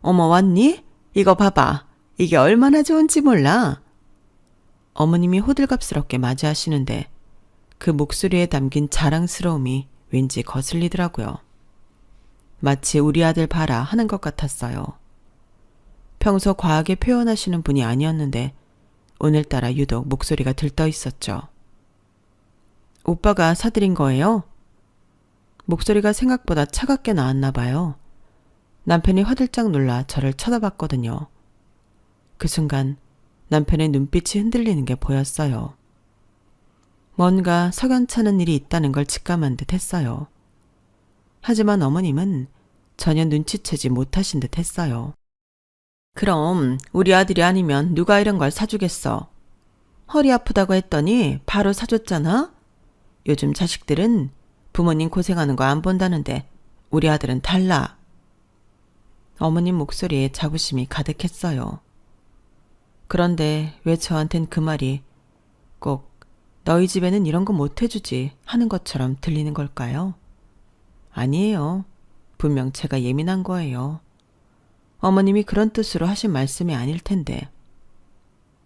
어머, 왔니? 이거 봐봐. 이게 얼마나 좋은지 몰라? 어머님이 호들갑스럽게 맞이하시는데 그 목소리에 담긴 자랑스러움이 왠지 거슬리더라고요. 마치 우리 아들 봐라 하는 것 같았어요. 평소 과하게 표현하시는 분이 아니었는데 오늘따라 유독 목소리가 들떠 있었죠. 오빠가 사드린 거예요? 목소리가 생각보다 차갑게 나왔나 봐요. 남편이 화들짝 놀라 저를 쳐다봤거든요. 그 순간 남편의 눈빛이 흔들리는 게 보였어요. 뭔가 석연찮은 일이 있다는 걸 직감한 듯 했어요. 하지만 어머님은 전혀 눈치채지 못하신 듯 했어요. 그럼 우리 아들이 아니면 누가 이런 걸 사주겠어? 허리 아프다고 했더니 바로 사줬잖아? 요즘 자식들은 부모님 고생하는 거 안 본다는데 우리 아들은 달라. 어머님 목소리에 자부심이 가득했어요. 그런데 왜 저한텐 그 말이 꼭 너희 집에는 이런 거 못 해주지 하는 것처럼 들리는 걸까요? 아니에요. 분명 제가 예민한 거예요. 어머님이 그런 뜻으로 하신 말씀이 아닐 텐데.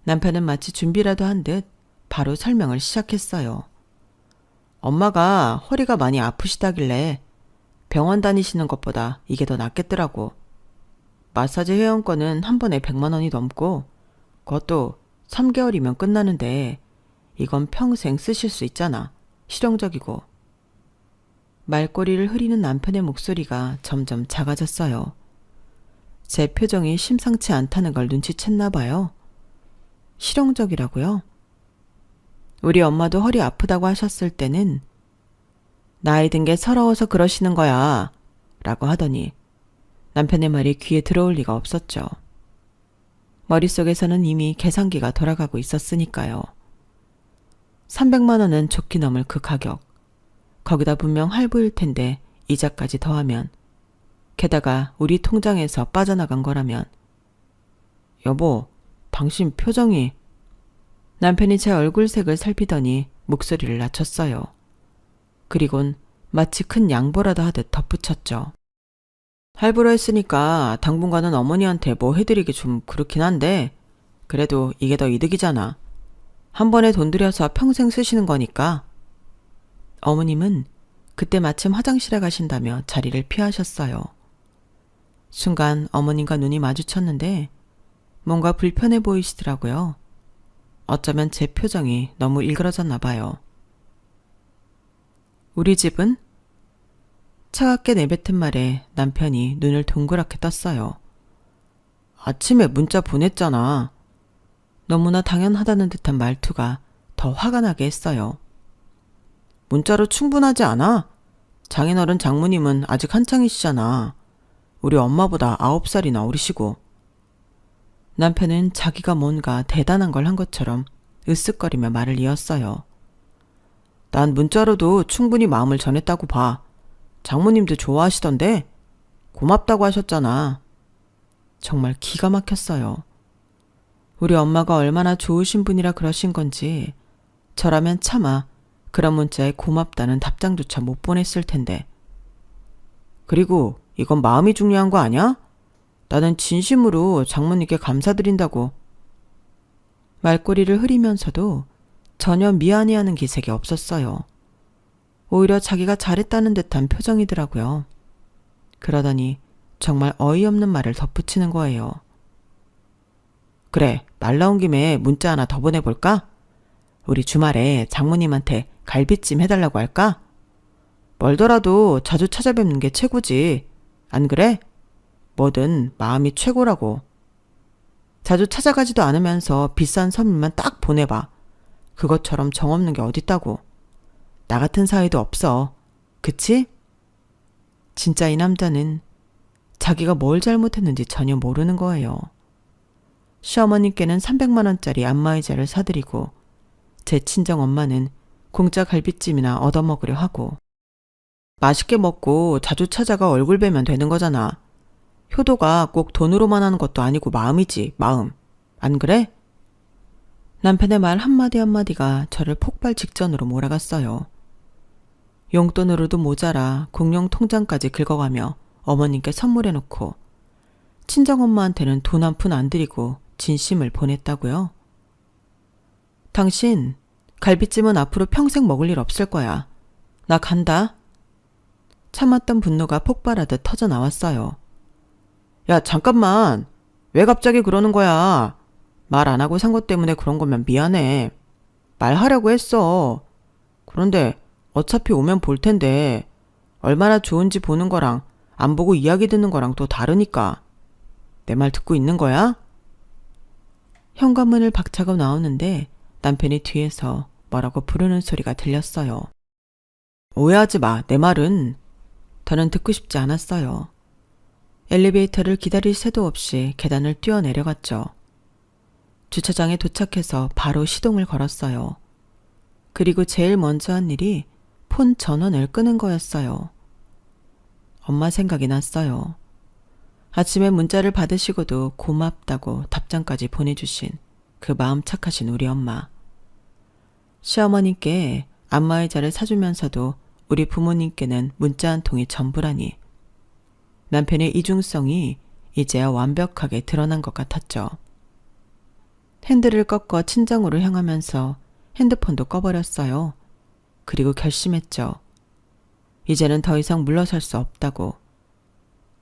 남편은 마치 준비라도 한 듯 바로 설명을 시작했어요. 엄마가 허리가 많이 아프시다길래 병원 다니시는 것보다 이게 더 낫겠더라고. 마사지 회원권은 한 번에 100만 원이 넘고 그것도 3개월이면 끝나는데 이건 평생 쓰실 수 있잖아. 실용적이고. 말꼬리를 흐리는 남편의 목소리가 점점 작아졌어요. 제 표정이 심상치 않다는 걸 눈치챘나 봐요. 실용적이라고요? 우리 엄마도 허리 아프다고 하셨을 때는 나이 든 게 서러워서 그러시는 거야 라고 하더니 남편의 말이 귀에 들어올 리가 없었죠. 머릿속에서는 이미 계산기가 돌아가고 있었으니까요. 300만 원은 좋게 넘을 그 가격. 거기다 분명 할부일 텐데 이자까지 더하면 게다가 우리 통장에서 빠져나간 거라면 여보, 당신 표정이 남편이 제 얼굴색을 살피더니 목소리를 낮췄어요. 그리곤 마치 큰 양보라도 하듯 덧붙였죠. 할부로 했으니까 당분간은 어머니한테 뭐 해드리기 좀 그렇긴 한데 그래도 이게 더 이득이잖아. 한 번에 돈 들여서 평생 쓰시는 거니까. 어머님은 그때 마침 화장실에 가신다며 자리를 피하셨어요. 순간 어머님과 눈이 마주쳤는데 뭔가 불편해 보이시더라고요. 어쩌면 제 표정이 너무 일그러졌나 봐요. 우리 집은? 차갑게 내뱉은 말에 남편이 눈을 동그랗게 떴어요. 아침에 문자 보냈잖아. 너무나 당연하다는 듯한 말투가 더 화가 나게 했어요. 문자로 충분하지 않아? 장인어른 장모님은 아직 한창이시잖아. 우리 엄마보다 9살이나 어리시고. 남편은 자기가 뭔가 대단한 걸 한 것처럼 으쓱거리며 말을 이었어요. 난 문자로도 충분히 마음을 전했다고 봐. 장모님도 좋아하시던데 고맙다고 하셨잖아. 정말 기가 막혔어요. 우리 엄마가 얼마나 좋으신 분이라 그러신 건지 저라면 차마 그런 문자에 고맙다는 답장조차 못 보냈을 텐데. 그리고 이건 마음이 중요한 거 아니야? 나는 진심으로 장모님께 감사드린다고. 말꼬리를 흐리면서도 전혀 미안해하는 기색이 없었어요. 오히려 자기가 잘했다는 듯한 표정이더라고요. 그러더니 정말 어이없는 말을 덧붙이는 거예요. 그래, 말 나온 김에 문자 하나 더 보내볼까? 우리 주말에 장모님한테 갈비찜 해달라고 할까? 멀더라도 자주 찾아뵙는 게 최고지. 안 그래? 뭐든 마음이 최고라고. 자주 찾아가지도 않으면서 비싼 선물만 딱 보내봐. 그것처럼 정없는 게 어딨다고. 나 같은 사이도 없어. 그치? 진짜 이 남자는 자기가 뭘 잘못했는지 전혀 모르는 거예요. 시어머님께는 300만 원짜리 안마의자를 사드리고 제 친정엄마는 공짜 갈비찜이나 얻어먹으려 하고 맛있게 먹고 자주 찾아가 얼굴 뵈면 되는 거잖아. 효도가 꼭 돈으로만 하는 것도 아니고 마음이지, 마음. 안 그래? 남편의 말 한마디 한마디가 저를 폭발 직전으로 몰아갔어요. 용돈으로도 모자라 공용 통장까지 긁어가며 어머님께 선물해놓고 친정엄마한테는 돈 한 푼 안 드리고 진심을 보냈다고요? 당신 갈비찜은 앞으로 평생 먹을 일 없을 거야. 나 간다. 참았던 분노가 폭발하듯 터져나왔어요. 야, 잠깐만. 왜 갑자기 그러는 거야? 말 안 하고 산 것 때문에 그런 거면 미안해. 말하려고 했어. 그런데 어차피 오면 볼 텐데 얼마나 좋은지 보는 거랑 안 보고 이야기 듣는 거랑 또 다르니까. 내 말 듣고 있는 거야? 현관문을 박차고 나오는데 남편이 뒤에서 뭐라고 부르는 소리가 들렸어요. 오해하지 마. 내 말은. 더는 듣고 싶지 않았어요. 엘리베이터를 기다릴 새도 없이 계단을 뛰어내려갔죠. 주차장에 도착해서 바로 시동을 걸었어요. 그리고 제일 먼저 한 일이 폰 전원을 끄는 거였어요. 엄마 생각이 났어요. 아침에 문자를 받으시고도 고맙다고 답장까지 보내주신 그 마음 착하신 우리 엄마. 시어머님께 안마의자를 사주면서도 우리 부모님께는 문자 한 통이 전부라니 남편의 이중성이 이제야 완벽하게 드러난 것 같았죠. 핸들을 꺾어 친정으로 향하면서 핸드폰도 꺼버렸어요. 그리고 결심했죠. 이제는 더 이상 물러설 수 없다고.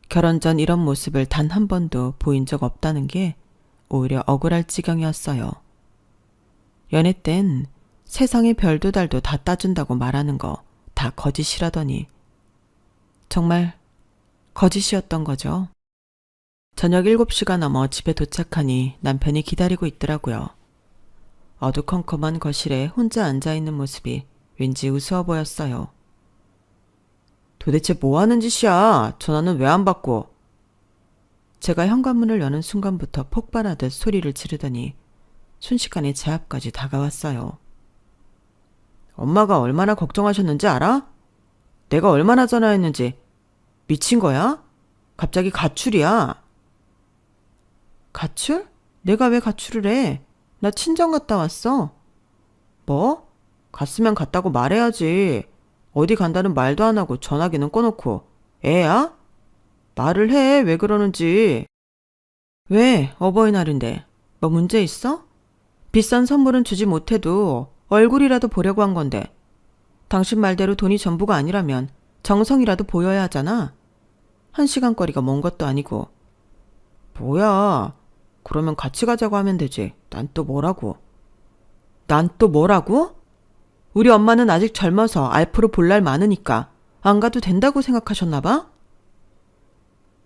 결혼 전 이런 모습을 단 한 번도 보인 적 없다는 게 오히려 억울할 지경이었어요. 연애 땐 세상의 별도 달도 다 따준다고 말하는 거 다 거짓이라더니 정말 거짓이었던 거죠. 저녁 7시가 넘어 집에 도착하니 남편이 기다리고 있더라고요. 어두컴컴한 거실에 혼자 앉아있는 모습이 왠지 우스워 보였어요. 도대체 뭐 하는 짓이야? 전화는 왜 안 받고? 제가 현관문을 여는 순간부터 폭발하듯 소리를 지르더니 순식간에 제 앞까지 다가왔어요. 엄마가 얼마나 걱정하셨는지 알아? 내가 얼마나 전화했는지. 미친 거야? 갑자기 가출이야. 가출? 내가 왜 가출을 해? 나 친정 갔다 왔어. 뭐? 갔으면 갔다고 말해야지. 어디 간다는 말도 안 하고 전화기는 꺼놓고. 애야? 말을 해. 왜 그러는지. 왜? 어버이날인데. 뭐 문제 있어? 비싼 선물은 주지 못해도 얼굴이라도 보려고 한 건데. 당신 말대로 돈이 전부가 아니라면 정성이라도 보여야 하잖아. 1시간 거리가 먼 것도 아니고. 뭐야. 그러면 같이 가자고 하면 되지. 난 또 뭐라고. 난 또 뭐라고? 우리 엄마는 아직 젊어서 알프로 볼 날 많으니까 안 가도 된다고 생각하셨나 봐?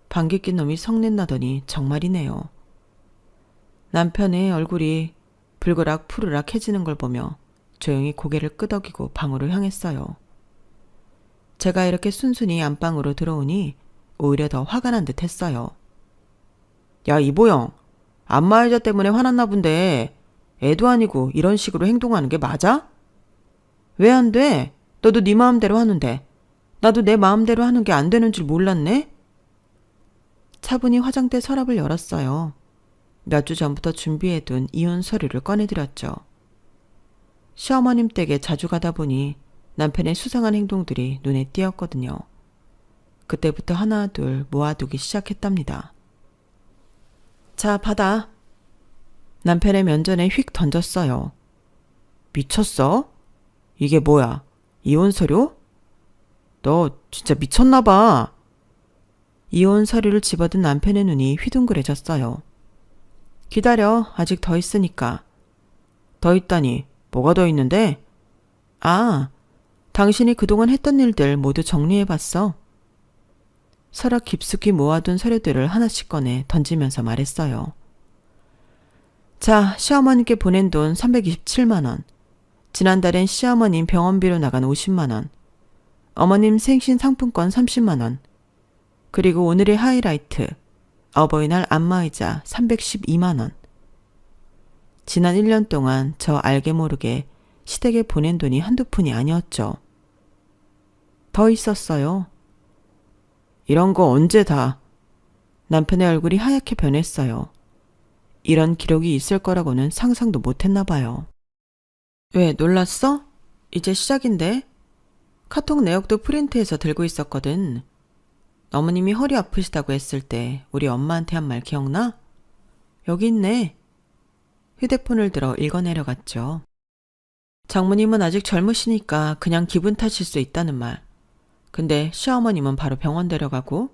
방귀 낀 놈이 성낸나더니 정말이네요. 남편의 얼굴이 불그락 푸르락 해지는 걸 보며 조용히 고개를 끄덕이고 방으로 향했어요. 제가 이렇게 순순히 안방으로 들어오니 오히려 더 화가 난 듯 했어요. 야, 이보영. 안마의자 때문에 화났나 본데 애도 아니고 이런 식으로 행동하는 게 맞아? 왜 안 돼? 너도 네 마음대로 하는데. 나도 내 마음대로 하는 게 안 되는 줄 몰랐네? 차분히 화장대 서랍을 열었어요. 몇 주 전부터 준비해둔 이혼 서류를 꺼내드렸죠. 시어머님 댁에 자주 가다 보니 남편의 수상한 행동들이 눈에 띄었거든요. 그때부터 하나 둘 모아두기 시작했답니다. 자, 받아. 남편의 면전에 휙 던졌어요. 미쳤어? 이게 뭐야? 이혼 서류? 너 진짜 미쳤나 봐. 이혼 서류를 집어든 남편의 눈이 휘둥그레졌어요. 기다려. 아직 더 있으니까. 더 있다니. 뭐가 더 있는데? 아, 당신이 그동안 했던 일들 모두 정리해봤어. 서랍 깊숙이 모아둔 서류들을 하나씩 꺼내 던지면서 말했어요. 자, 시어머님께 보낸 돈 327만 원. 지난달엔 시어머님 병원비로 나간 50만 원. 어머님 생신 상품권 30만 원. 그리고 오늘의 하이라이트. 어버이날 안마의자 312만 원. 지난 1년 동안 저 알게 모르게 시댁에 보낸 돈이 한두 푼이 아니었죠. 더 있었어요. 이런 거 언제 다. 남편의 얼굴이 하얗게 변했어요. 이런 기록이 있을 거라고는 상상도 못했나 봐요. 왜 놀랐어? 이제 시작인데. 카톡 내역도 프린트해서 들고 있었거든. 어머님이 허리 아프시다고 했을 때 우리 엄마한테 한 말 기억나? 여기 있네. 휴대폰을 들어 읽어내려갔죠. 장모님은 아직 젊으시니까 그냥 기분 탓일 수 있다는 말. 근데 시어머님은 바로 병원 데려가고?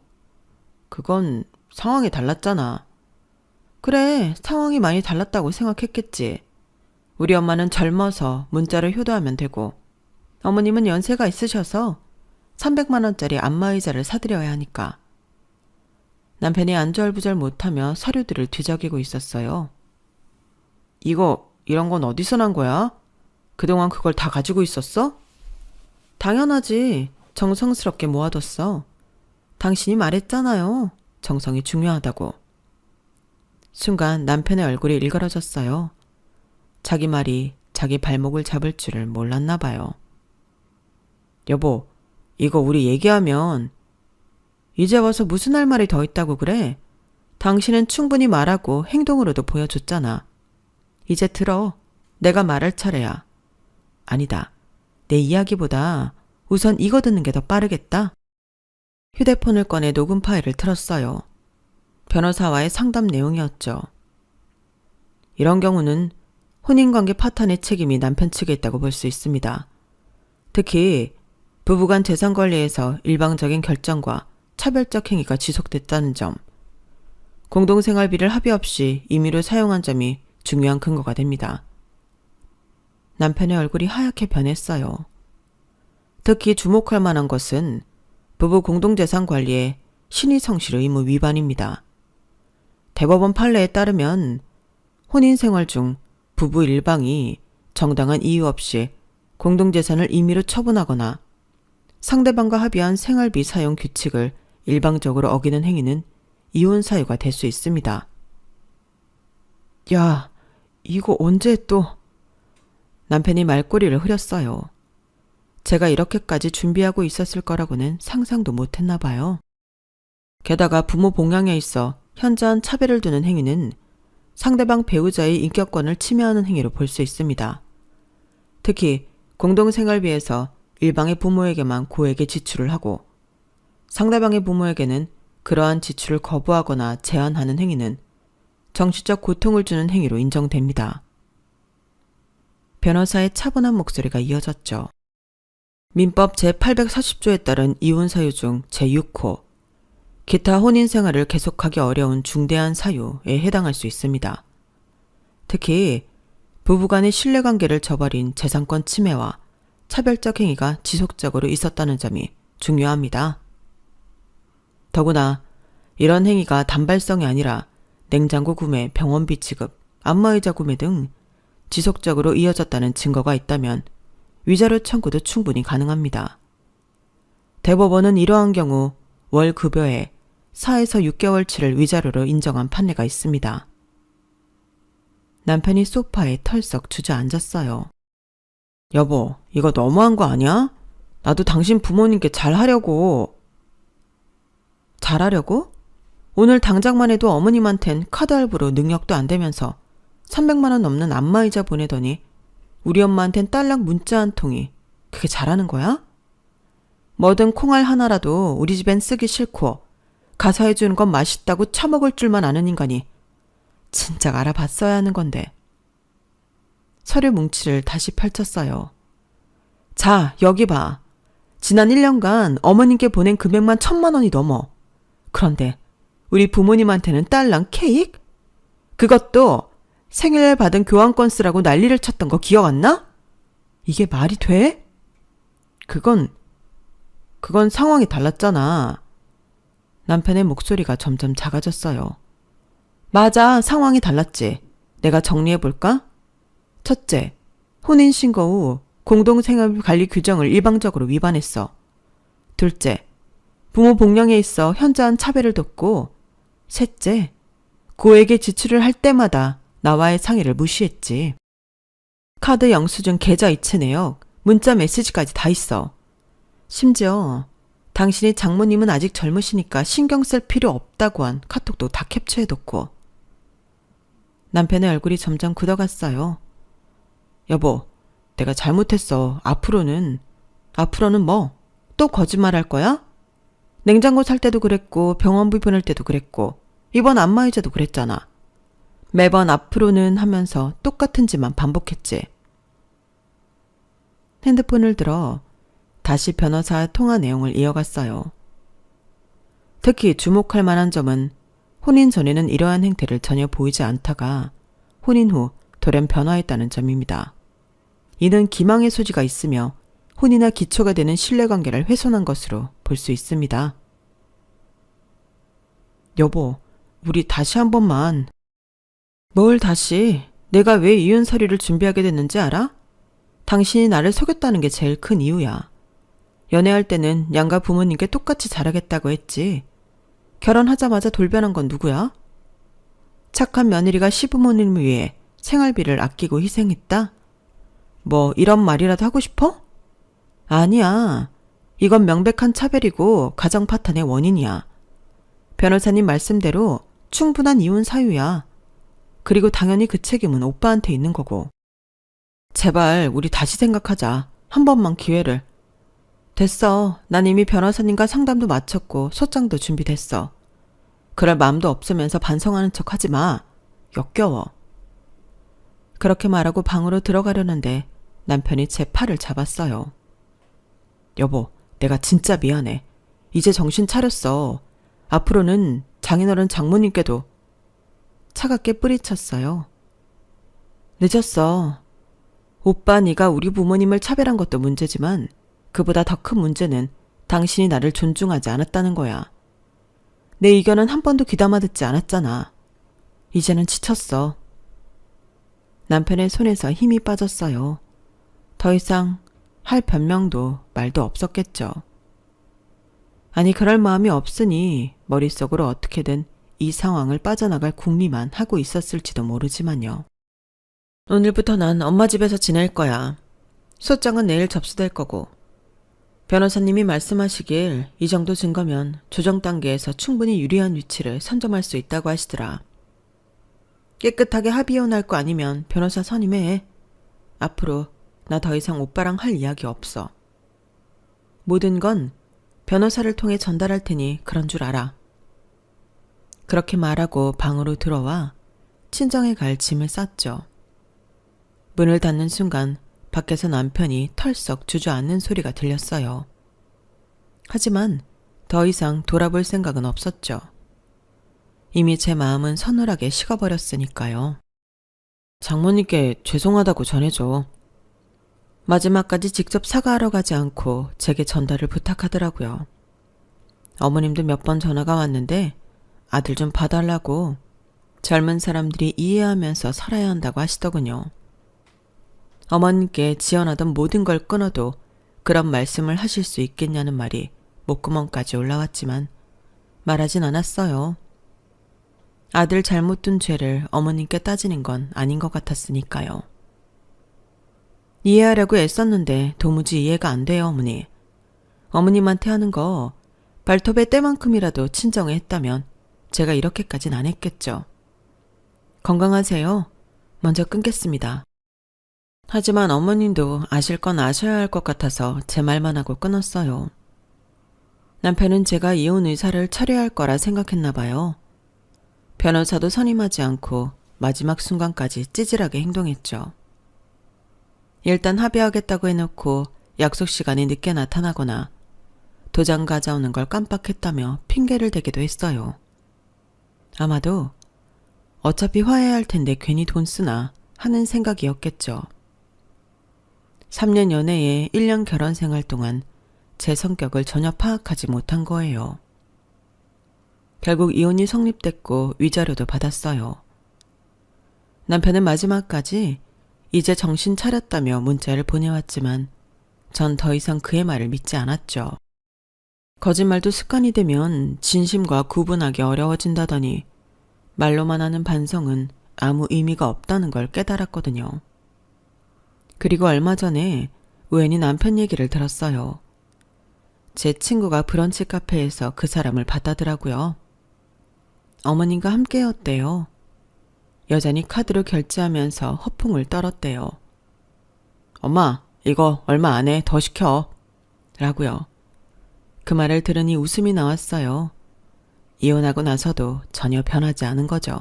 그건 상황이 달랐잖아. 그래, 상황이 많이 달랐다고 생각했겠지. 우리 엄마는 젊어서 문자를 효도하면 되고, 어머님은 연세가 있으셔서 300만 원짜리 안마의자를 사드려야 하니까. 남편이 안절부절 못하며 서류들을 뒤적이고 있었어요. 이런 건 어디서 난 거야? 그동안 그걸 다 가지고 있었어? 당연하지. 정성스럽게 모아뒀어. 당신이 말했잖아요. 정성이 중요하다고. 순간 남편의 얼굴이 일그러졌어요. 자기 말이 자기 발목을 잡을 줄을 몰랐나 봐요. 여보, 이거 우리 얘기하면. 이제 와서 무슨 할 말이 더 있다고 그래? 당신은 충분히 말하고 행동으로도 보여줬잖아. 이제 들어. 내가 말할 차례야. 아니다. 내 이야기보다 우선 이거 듣는 게 더 빠르겠다. 휴대폰을 꺼내 녹음 파일을 틀었어요. 변호사와의 상담 내용이었죠. 이런 경우는 혼인관계 파탄의 책임이 남편 측에 있다고 볼 수 있습니다. 특히 부부간 재산관리에서 일방적인 결정과 차별적 행위가 지속됐다는 점, 공동생활비를 합의 없이 임의로 사용한 점이 중요한 근거가 됩니다. 남편의 얼굴이 하얗게 변했어요. 특히 주목할 만한 것은 부부 공동재산 관리의 신의성실 의무 위반입니다. 대법원 판례에 따르면 혼인생활 중 부부 일방이 정당한 이유 없이 공동재산을 임의로 처분하거나 상대방과 합의한 생활비 사용 규칙을 일방적으로 어기는 행위는 이혼 사유가 될 수 있습니다. 야, 이거 언제 또... 남편이 말꼬리를 흐렸어요. 제가 이렇게까지 준비하고 있었을 거라고는 상상도 못했나 봐요. 게다가 부모 봉양에 있어 현저한 차별을 두는 행위는 상대방 배우자의 인격권을 침해하는 행위로 볼 수 있습니다. 특히 공동생활비에서 일방의 부모에게만 고액의 지출을 하고 상대방의 부모에게는 그러한 지출을 거부하거나 제한하는 행위는 정신적 고통을 주는 행위로 인정됩니다. 변호사의 차분한 목소리가 이어졌죠. 민법 제840조에 따른 이혼 사유 중 제6호, 기타 혼인 생활을 계속하기 어려운 중대한 사유에 해당할 수 있습니다. 특히 부부간의 신뢰관계를 저버린 재산권 침해와 차별적 행위가 지속적으로 있었다는 점이 중요합니다. 더구나 이런 행위가 단발성이 아니라 냉장고 구매, 병원비 지급, 안마의자 구매 등 지속적으로 이어졌다는 증거가 있다면 위자료 청구도 충분히 가능합니다. 대법원은 이러한 경우 월 급여의 4에서 6개월치를 위자료로 인정한 판례가 있습니다. 남편이 소파에 털썩 주저앉았어요. 여보, 이거 너무한 거 아니야? 나도 당신 부모님께 잘하려고. 잘하려고? 오늘 당장만 해도 어머님한텐 카드 할부로 능력도 안 되면서 300만 원 넘는 안마의자 보내더니 우리 엄마한텐 딸랑 문자 한 통이 그게 잘하는 거야? 뭐든 콩알 하나라도 우리 집엔 쓰기 싫고 가서 해주는 건 맛있다고 처먹을 줄만 아는 인간이 진작 알아봤어야 하는 건데. 서류 뭉치를 다시 펼쳤어요. 자, 여기 봐. 지난 1년간 어머님께 보낸 금액만 1,000만 원이 넘어. 그런데 우리 부모님한테는 딸랑 케이크? 그것도 생일날 받은 교환권 쓰라고 난리를 쳤던 거 기억 안 나? 이게 말이 돼? 그건 상황이 달랐잖아. 남편의 목소리가 점점 작아졌어요. 맞아, 상황이 달랐지. 내가 정리해볼까? 첫째, 혼인신고 후 공동생활관리 규정을 일방적으로 위반했어. 둘째, 부모 봉양에 있어 현저한 차별을 뒀고, 셋째, 고액의 지출을 할 때마다 나와의 상의를 무시했지. 카드 영수증 계좌 이체 내역, 문자 메시지까지 다 있어. 심지어 당신이 장모님은 아직 젊으시니까 신경 쓸 필요 없다고 한 카톡도 다 캡처해뒀고. 남편의 얼굴이 점점 굳어갔어요. 여보, 내가 잘못했어. 앞으로는 뭐? 또 거짓말할 거야? 냉장고 살 때도 그랬고 병원비 보낼 때도 그랬고 이번 안마의자도 그랬잖아. 매번 앞으로는 하면서 똑같은 짓만 반복했지. 핸드폰을 들어 다시 변호사 통화 내용을 이어갔어요. 특히 주목할 만한 점은 혼인 전에는 이러한 행태를 전혀 보이지 않다가 혼인 후 돌연 변화했다는 점입니다. 이는 기망의 소지가 있으며 혼이나 기초가 되는 신뢰관계를 훼손한 것으로 볼 수 있습니다. 여보, 우리 다시 한 번만. 뭘 다시? 내가 왜 이혼 서류를 준비하게 됐는지 알아? 당신이 나를 속였다는 게 제일 큰 이유야. 연애할 때는 양가 부모님께 똑같이 잘하겠다고 했지. 결혼하자마자 돌변한 건 누구야? 착한 며느리가 시부모님을 위해 생활비를 아끼고 희생했다? 뭐 이런 말이라도 하고 싶어? 아니야. 이건 명백한 차별이고 가정 파탄의 원인이야. 변호사님 말씀대로 충분한 이혼 사유야. 그리고 당연히 그 책임은 오빠한테 있는 거고. 제발 우리 다시 생각하자. 한 번만 기회를. 됐어. 난 이미 변호사님과 상담도 마쳤고 소장도 준비됐어. 그럴 마음도 없으면서 반성하는 척 하지 마. 역겨워. 그렇게 말하고 방으로 들어가려는데 남편이 제 팔을 잡았어요. 여보, 내가 진짜 미안해. 이제 정신 차렸어. 앞으로는 장인어른 장모님께도. 차갑게 뿌리쳤어요. 늦었어. 오빠, 네가 우리 부모님을 차별한 것도 문제지만 그보다 더 큰 문제는 당신이 나를 존중하지 않았다는 거야. 내 의견은 한 번도 귀담아 듣지 않았잖아. 이제는 지쳤어. 남편의 손에서 힘이 빠졌어요. 더 이상 할 변명도 말도 없었겠죠. 아니, 그럴 마음이 없으니 머릿속으로 어떻게든 이 상황을 빠져나갈 궁리만 하고 있었을지도 모르지만요. 오늘부터 난 엄마 집에서 지낼 거야. 소장은 내일 접수될 거고. 변호사님이 말씀하시길 이 정도 증거면 조정 단계에서 충분히 유리한 위치를 선점할 수 있다고 하시더라. 깨끗하게 합의해날 거 아니면 변호사 선임해. 앞으로 나 더 이상 오빠랑 할 이야기 없어. 모든 건 변호사를 통해 전달할 테니 그런 줄 알아. 그렇게 말하고 방으로 들어와 친정에 갈 짐을 쌌죠. 문을 닫는 순간 밖에서 남편이 털썩 주저앉는 소리가 들렸어요. 하지만 더 이상 돌아볼 생각은 없었죠. 이미 제 마음은 서늘하게 식어버렸으니까요. 장모님께 죄송하다고 전해줘. 마지막까지 직접 사과하러 가지 않고 제게 전달을 부탁하더라고요. 어머님도 몇 번 전화가 왔는데 아들 좀 봐달라고 젊은 사람들이 이해하면서 살아야 한다고 하시더군요. 어머님께 지어나던 모든 걸 끊어도 그런 말씀을 하실 수 있겠냐는 말이 목구멍까지 올라왔지만 말하진 않았어요. 아들 잘못 둔 죄를 어머님께 따지는 건 아닌 것 같았으니까요. 이해하려고 애썼는데 도무지 이해가 안 돼요, 어머니. 어머님한테 하는 거 발톱의 때만큼이라도 친정에 했다면 제가 이렇게까진 안 했겠죠. 건강하세요. 먼저 끊겠습니다. 하지만 어머님도 아실 건 아셔야 할 것 같아서 제 말만 하고 끊었어요. 남편은 제가 이혼 의사를 철회할 거라 생각했나 봐요. 변호사도 선임하지 않고 마지막 순간까지 찌질하게 행동했죠. 일단 합의하겠다고 해놓고 약속 시간이 늦게 나타나거나 도장 가져오는 걸 깜빡했다며 핑계를 대기도 했어요. 아마도 어차피 화해할 텐데 괜히 돈 쓰나 하는 생각이었겠죠. 3년 연애에 1년 결혼 생활 동안 제 성격을 전혀 파악하지 못한 거예요. 결국 이혼이 성립됐고 위자료도 받았어요. 남편은 마지막까지 이제 정신 차렸다며 문자를 보내왔지만 전 더 이상 그의 말을 믿지 않았죠. 거짓말도 습관이 되면 진심과 구분하기 어려워진다더니 말로만 하는 반성은 아무 의미가 없다는 걸 깨달았거든요. 그리고 얼마 전에 우연히 남편 얘기를 들었어요. 제 친구가 브런치 카페에서 그 사람을 봤다더라고요. 어머님과 함께였대요. 여전히 카드로 결제하면서 허풍을 떨었대요. 엄마, 이거 얼마 안 해. 더 시켜. 라고요. 그 말을 들으니 웃음이 나왔어요. 이혼하고 나서도 전혀 변하지 않은 거죠.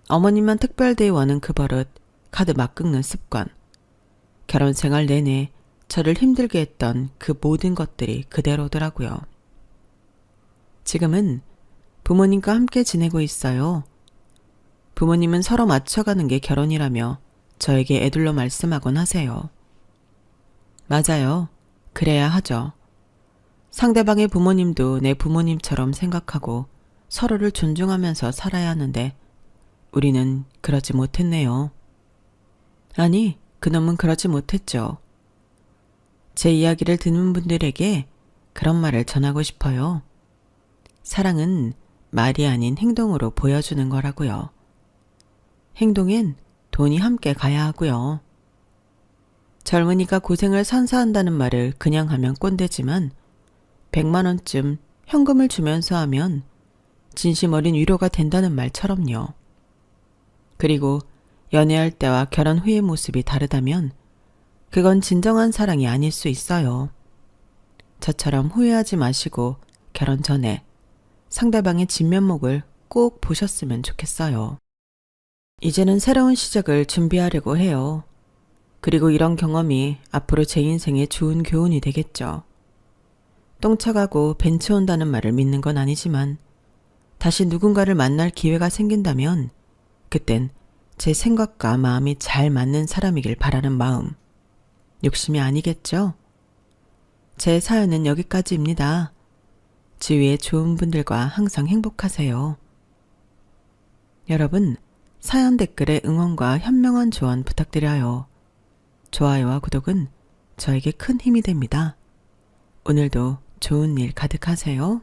어머님만 특별대우하는 그 버릇, 카드 막 긁는 습관, 결혼 생활 내내 저를 힘들게 했던 그 모든 것들이 그대로더라고요. 지금은 부모님과 함께 지내고 있어요. 부모님은 서로 맞춰가는 게 결혼이라며 저에게 애둘러 말씀하곤 하세요. 맞아요. 그래야 하죠. 상대방의 부모님도 내 부모님처럼 생각하고 서로를 존중하면서 살아야 하는데 우리는 그러지 못했네요. 아니, 그놈은 그러지 못했죠. 제 이야기를 듣는 분들에게 그런 말을 전하고 싶어요. 사랑은 말이 아닌 행동으로 보여주는 거라고요. 행동엔 돈이 함께 가야 하고요. 젊은이가 고생을 선사한다는 말을 그냥 하면 꼰대지만 100만 원쯤 현금을 주면서 하면 진심 어린 위로가 된다는 말처럼요. 그리고 연애할 때와 결혼 후의 모습이 다르다면 그건 진정한 사랑이 아닐 수 있어요. 저처럼 후회하지 마시고 결혼 전에 상대방의 진면목을 꼭 보셨으면 좋겠어요. 이제는 새로운 시작을 준비하려고 해요. 그리고 이런 경험이 앞으로 제 인생에 좋은 교훈이 되겠죠. 똥 차가고 벤츠 온다는 말을 믿는 건 아니지만 다시 누군가를 만날 기회가 생긴다면 그땐 제 생각과 마음이 잘 맞는 사람이길 바라는 마음. 욕심이 아니겠죠? 제 사연은 여기까지입니다. 주위에 좋은 분들과 항상 행복하세요. 여러분, 사연 댓글에 응원과 현명한 조언 부탁드려요. 좋아요와 구독은 저에게 큰 힘이 됩니다. 오늘도 좋은 일 가득하세요.